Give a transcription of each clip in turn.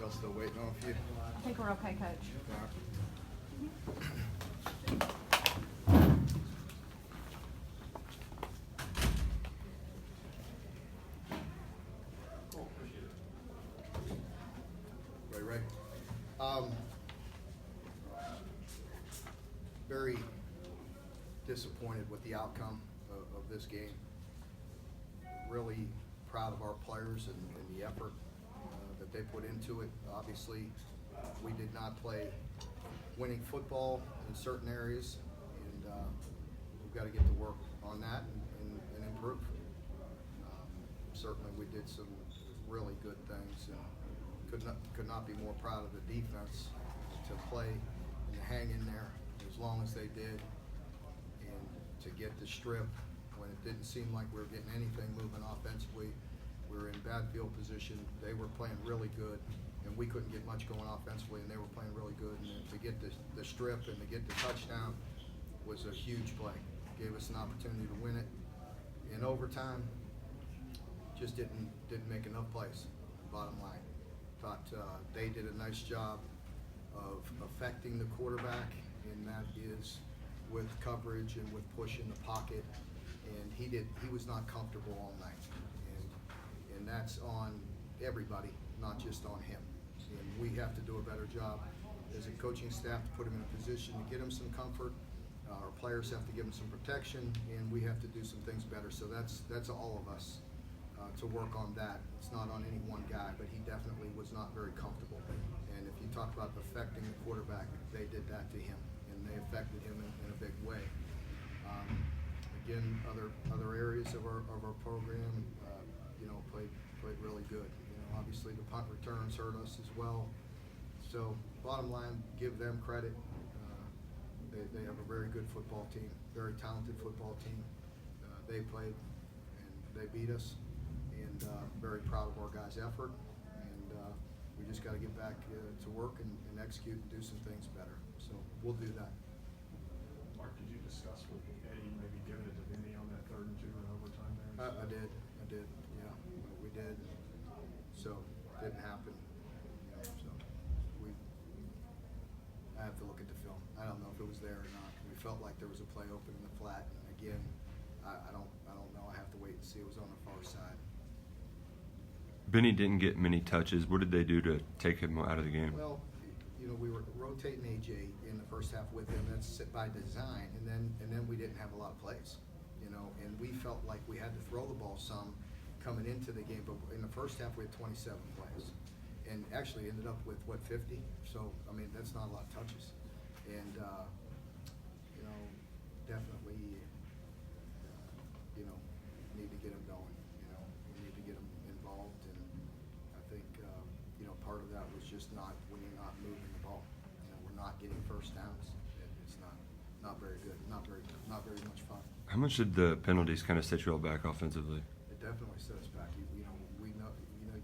Y'all still waiting on a few? I think we're okay, Coach. Right. Very disappointed with the outcome of this game. Really proud of our players and the effort that they put into it. Obviously, we did not play winning football in certain areas, and we've got to get to work on that and improve. Certainly, we did some really good things, and could not be more proud of the defense to play and hang in there as long as they did, and to get the strip when it didn't seem like we were getting anything moving offensively. We were in bad field position. They were playing really good, and we couldn't get much going offensively, and they were playing really good. And to get the strip and to get the touchdown was a huge play. Gave us an opportunity to win it. In overtime, just didn't make enough plays. Bottom line, thought they did a nice job of affecting the quarterback, and that is with coverage and with push in the pocket. And he was not comfortable all night, and that's on everybody, not just on him. And we have to do a better job as a coaching staff to put him in a position to get him some comfort. Our players have to give him some protection, and we have to do some things better. So that's all of us to work on that. It's not on any one guy, but he definitely was not very comfortable. And if you talk about affecting the quarterback, they did that to him, and they affected him in a big way. Again, other areas of our program, played really good. Obviously the punt returns hurt us as well. So bottom line, give them credit. They have a very good football team, very talented football team. They played and they beat us, and very proud of our guys' effort. And we just got to get back to work and execute and do some things better. So we'll do that. Mark, did you discuss with Eddie maybe giving it to Vinny on that 3rd and 2 in overtime there? I did. Yeah, we did. So it didn't happen. So I have to look at the film. I don't know if it was there or not. We felt like there was a play open in the flat. And again, I don't know. I have to wait and see. It was on the far side. Benny didn't get many touches. What did they do to take him out of the game? Well, we were rotating AJ in the first half with him. That's by design. And then we didn't have a lot of plays. And we felt like we had to throw the ball some coming into the game. But in the first half, we had 27 plays, and actually ended up with 50. So I mean, that's not a lot of touches. And definitely, need to get him going. We need to get him involved, and I think part of that was just not moving the ball. We're not getting first downs. It's not very good. Not very much fun. How much did the penalties kind of set you all back offensively? It definitely set us back.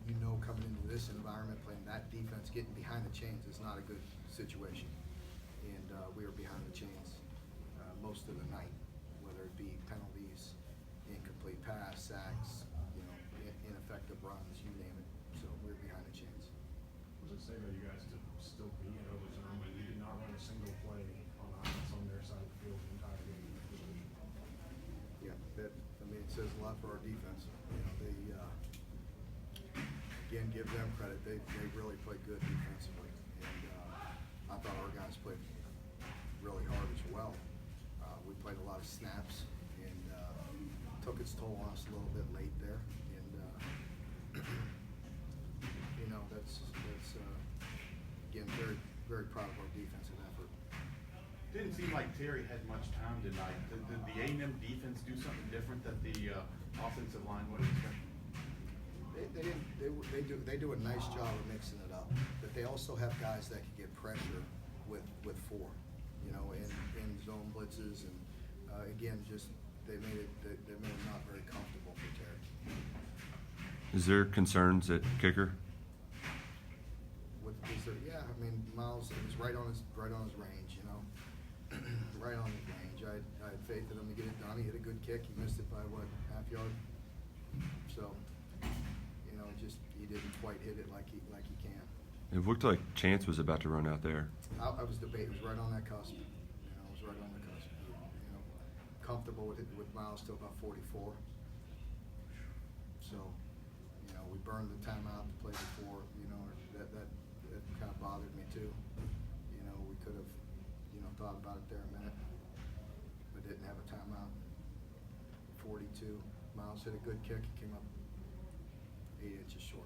We know coming into this environment, playing that defense, getting behind the chains is not a good situation. And we were behind the chains most of the night, whether it be penalties, incomplete pass, sacks, ineffective runs, you name it. So we were behind the chains. What does it say about you guys to still be in overtime when you did not run a single play on offense on their side of the field the entire game? Yeah, it says a lot for our defense. They again, give them credit. They really played good defensively, and I thought our guys played really hard as well. We played a lot of snaps, and took its toll on us a little bit late there. And that's again very very proud of our defensive effort. Didn't seem like Terry had much time tonight. Did the A&M defense do something different that the offensive line would expect? They do a nice job of mixing it up, but they also have guys that can get pressure with 4, in zone blitzes, and again, just they made it not very comfortable for Terry. Is there concerns at kicker? Yeah, I mean, Miles is right on his range, right on his range. I had faith in him to get it done. He hit a good kick. He missed it by half yard. So, he didn't quite hit it like he can. It looked like Chance was about to run out there. I was debating. It was right on that cusp. You know, it was right on the cusp. You know, comfortable with it with Miles till about 44. So, you know, we burned the timeout to play before. You know, that kind of bothered me too. You know, we could have, you know, thought about it there a minute, but didn't have a timeout. 42. Miles hit a good kick. He came up 8 inches short.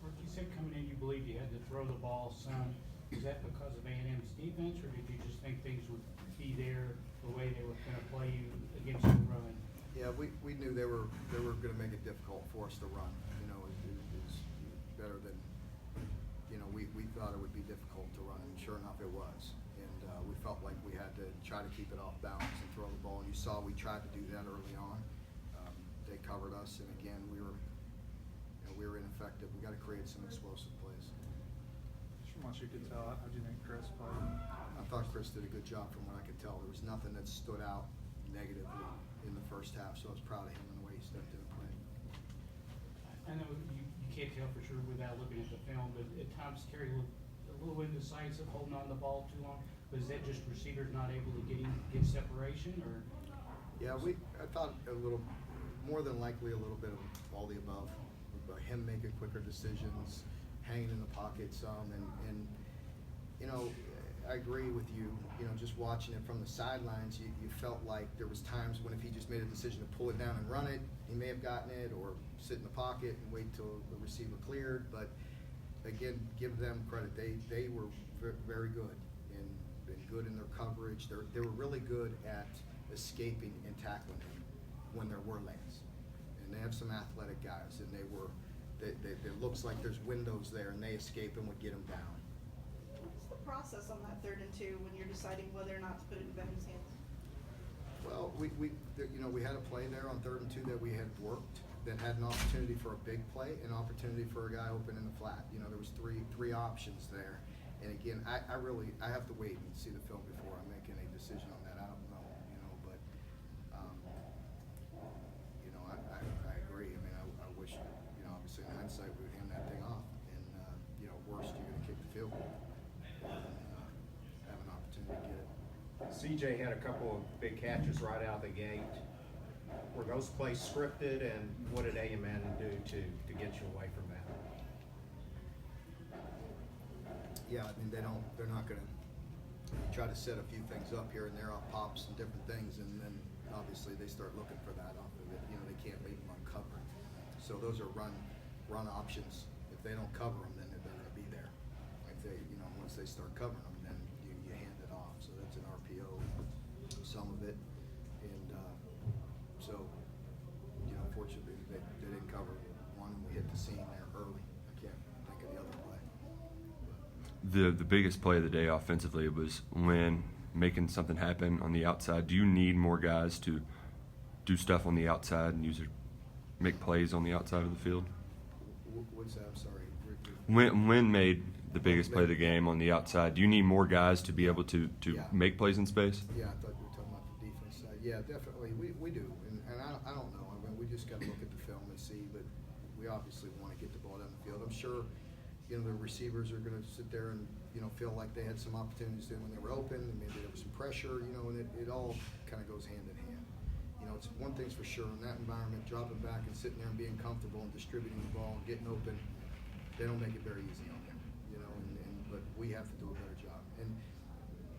Mark, you said coming in you believed you had to throw the ball some. Was that because of A&M's defense, or did you just think things would be there the way they were going to play you against the run? Yeah, we knew they were going to make it difficult for us to run. You know, it was better than, you know, we thought it would be difficult to run, and sure enough it was. And we felt like we had to try to keep it off balance and throw the ball. And you saw we tried to do that early on. They covered us, and again we were ineffective. We got to create some explosive plays. Just from what you could tell, how do you think Chris played? I thought Chris did a good job from what I could tell. There was nothing that stood out negatively in the first half, so I was proud of him and the way he stepped in and played. I know you can't tell for sure without looking at the film, but at times Terry looked a little indecisive, holding on to the ball too long. Was that just receivers not able to get separation, or? Yeah, I thought a little, more than likely a little bit of all the above. Him making quicker decisions, hanging in the pocket some, and you know, I agree with you. You know, just watching it from the sidelines, you felt like there was times when if he just made a decision to pull it down and run it, he may have gotten it, or sit in the pocket and wait till the receiver cleared. But again, give them credit. They were very good and good in their coverage. They were really good at escaping and tackling him when there were lanes. And they have some athletic guys, and it looks like there's windows there, and they escape and would get them down. What's the process on that 3rd and 2 when you're deciding whether or not to put it in Benny's hands? Well, we had a play there on 3rd and 2 that we had worked that had an opportunity for a big play, an opportunity for a guy open in the flat. You know, there was three options there. And again, I have to wait and see the film before I make any decision on that. I don't know, you know, but you know, I agree. I mean, I wish, you know, obviously in hindsight we would hand that thing off, and you know, worst you're going to kick the field goal and have an opportunity to get it. CJ had a couple of big catches right out the gate. Were those plays scripted, and what did A&M do to get you away from that? Yeah, I mean, they're not going to try to set a few things up here and there off pops and different things, and then obviously they start looking for that off of it. You know, they can't leave them uncovered. So those are run options. If they don't cover them, then they're going to be there. If they, you know, once they start covering them, then you hand it off. So that's an RPO, some of it, and so, you know, fortunately they didn't cover one, and we hit the seam there early. I can't think of the other play. The biggest play of the day offensively was when making something happen on the outside. Do you need more guys to do stuff on the outside and make plays on the outside of the field? What's that? I'm sorry. When made the biggest play of the game on the outside? Do you need more guys to be able to Yeah. make plays in space? Yeah, I thought you were talking about the defense side. Yeah, definitely. We do. And I don't know. I mean, we just got to look at the film and see. But we obviously want to get the ball down the field. I'm sure, you know, the receivers are going to sit there and, you know, feel like they had some opportunities then when they were open. And maybe there was some pressure, you know, and it all kind of goes hand in hand. You know, it's one thing's for sure. In that environment, dropping back and sitting there and being comfortable and distributing the ball and getting open, they don't make it very easy on them. You know, but we have to do a better job. And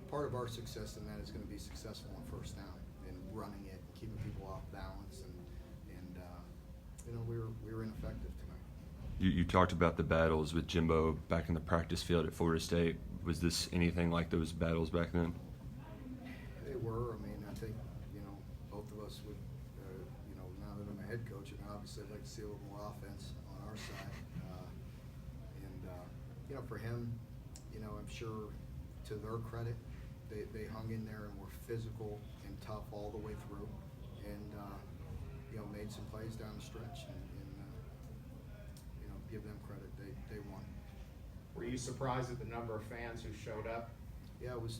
part of our success in that is going to be successful on first down and running it, keeping people off balance, and you know, we were ineffective tonight. You talked about the battles with Jimbo back in the practice field at Florida State. Was this anything like those battles back then? They were. I mean, I think, you know, both of us would, you know, now that I'm a head coach, and obviously I'd like to see a little more offense on our side. You know, for him, you know, I'm sure to their credit, they hung in there and were physical and tough all the way through, and you know, made some plays down the stretch, and you know, give them credit. They won. Were you surprised at the number of fans who showed up? Yeah, it was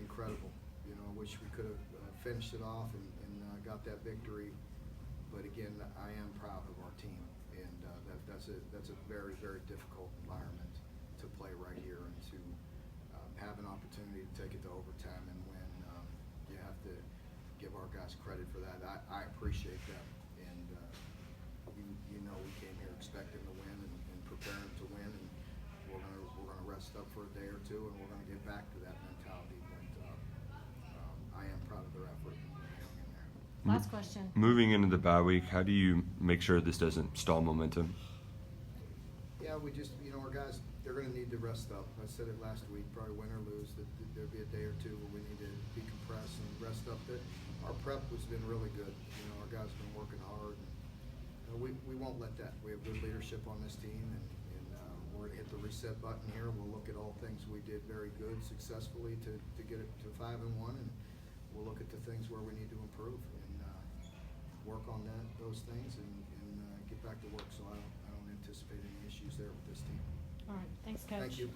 incredible. You know, I wish we could have finished it off and got that victory. But again, I am proud of our team, and that's a very, very difficult environment. to play right here and to have an opportunity to take it to overtime and win. You have to give our guys credit for that. I appreciate that, and you know we came here expecting to win and preparing to win, and we're gonna rest up for a day or two, and we're gonna get back to that mentality. But I am proud of their effort and hang in there. Last question. Moving into the bye week, how do you make sure this doesn't stall momentum? Yeah, we just, our guys, they're gonna need to rest up. I said it last week, probably win or lose, that there'll be a day or two where we need to decompress and rest up. That our prep has been really good. Our guys have been working hard. And, we won't let that. We have good leadership on this team, and we're gonna hit the reset button here. We'll look at all things we did very good successfully to get it to 5-1, and we'll look at the things where we need to improve and work on those things and get back to work. So I don't anticipate any issues there with this team. All right, thanks, Coach. Thank you.